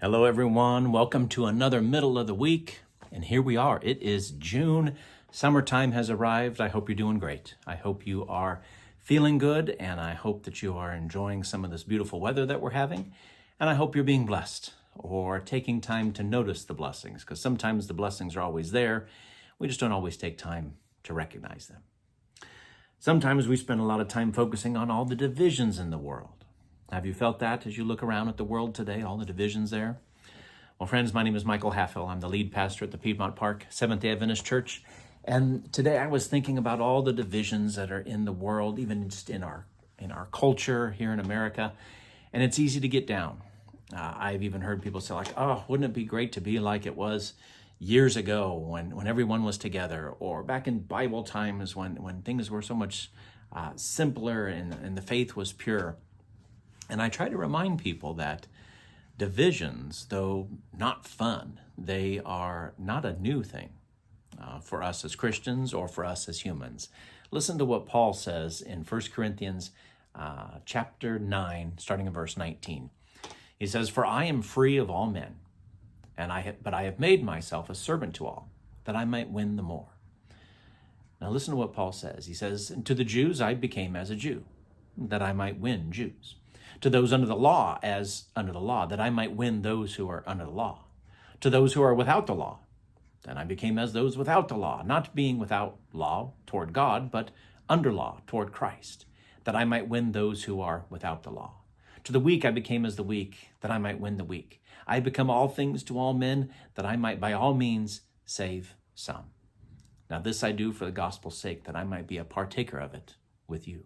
Hello, everyone. Welcome to another middle of the week. And here we are. It is June. Summertime has arrived. I hope you're doing great. I hope you are feeling good, and I hope that you are enjoying some of this beautiful weather that we're having. And I hope you're being blessed or taking time to notice the blessings, because sometimes the blessings are always there. We just don't always take time to recognize them. Sometimes we spend a lot of time focusing on all the divisions in the world. Have you felt that as you look around at the world today, all the divisions there? Well, friends, my name is Michael Halfhill. I'm the lead pastor at the Piedmont Park Seventh-day Adventist Church. And today I was thinking about all the divisions that are in the world, even just in our culture here in America. And it's easy to get down. I've even heard people say like, oh, wouldn't it be great to be like it was years ago when everyone was together, or back in Bible times when things were so much simpler and the faith was pure. And I try to remind people that divisions, though not fun, they are not a new thing for us as Christians or for us as humans. Listen to what Paul says in 1 Corinthians chapter 9, starting in verse 19. He says, "For I am free of all men, but I have made myself a servant to all, that I might win the more." Now listen to what Paul says. He says, "To the Jews I became as a Jew, that I might win Jews. To those under the law as under the law, that I might win those who are under the law. To those who are without the law, then I became as those without the law, not being without law toward God, but under law toward Christ, that I might win those who are without the law. To the weak I became as the weak, that I might win the weak. I become all things to all men, that I might by all means save some. Now this I do for the gospel's sake, that I might be a partaker of it with you."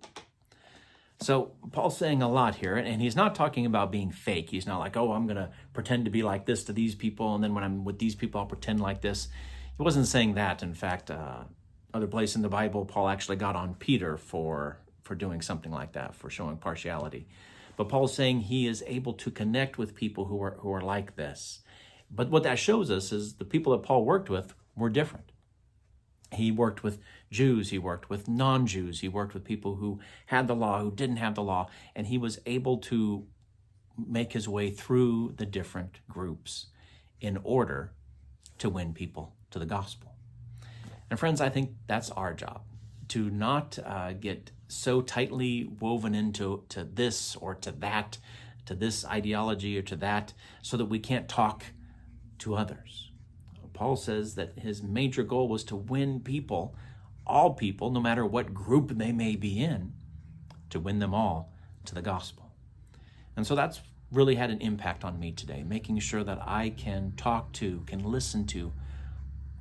So Paul's saying a lot here, and he's not talking about being fake. He's not like, oh, I'm going to pretend to be like this to these people, and then when I'm with these people, I'll pretend like this. He wasn't saying that. In fact, other place in the Bible, Paul actually got on Peter for doing something like that, for showing partiality. But Paul's saying he is able to connect with people who are like this. But what that shows us is the people that Paul worked with were different. He worked with Jews, he worked with non-Jews, he worked with people who had the law, who didn't have the law, and he was able to make his way through the different groups in order to win people to the gospel. And friends, I think that's our job, to not get so tightly woven into this or to that, to this ideology or to that, so that we can't talk to others. Paul says that his major goal was to win people, all people, no matter what group they may be in, to win them all to the gospel. And so that's really had an impact on me today, making sure that I can talk to, can listen to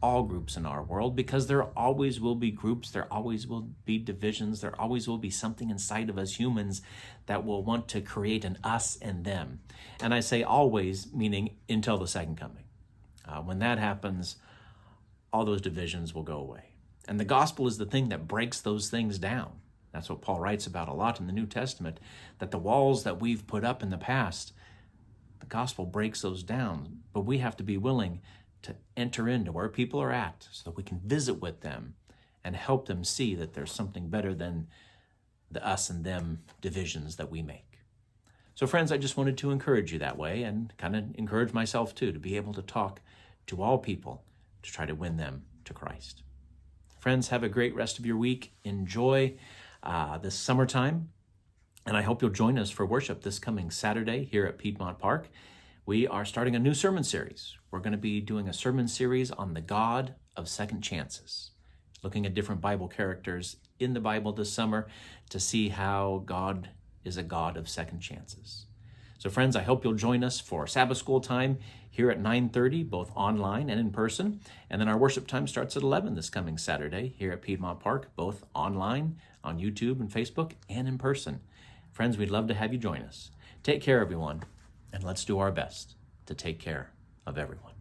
all groups in our world, because there always will be groups, there always will be divisions, there always will be something inside of us humans that will want to create an us and them. And I say always, meaning until the second coming. When that happens, all those divisions will go away. And the gospel is the thing that breaks those things down. That's what Paul writes about a lot in the New Testament, that the walls that we've put up in the past, the gospel breaks those down. But we have to be willing to enter into where people are at so that we can visit with them and help them see that there's something better than the us and them divisions that we make. So friends, I just wanted to encourage you that way, and kind of encourage myself too, to be able to talk to all people to try to win them to Christ. Friends, have a great rest of your week. Enjoy this summertime, and I hope you'll join us for worship this coming Saturday here at Piedmont Park. We are starting a new sermon series. We're going to be doing a sermon series on the God of second chances, looking at different Bible characters in the Bible this summer to see how God is a God of second chances. So friends, I hope you'll join us for Sabbath school time here at 9:30, both online and in person. And then our worship time starts at 11 this coming Saturday here at Piedmont Park, both online, on YouTube and Facebook, and in person. Friends, we'd love to have you join us. Take care, everyone, and let's do our best to take care of everyone.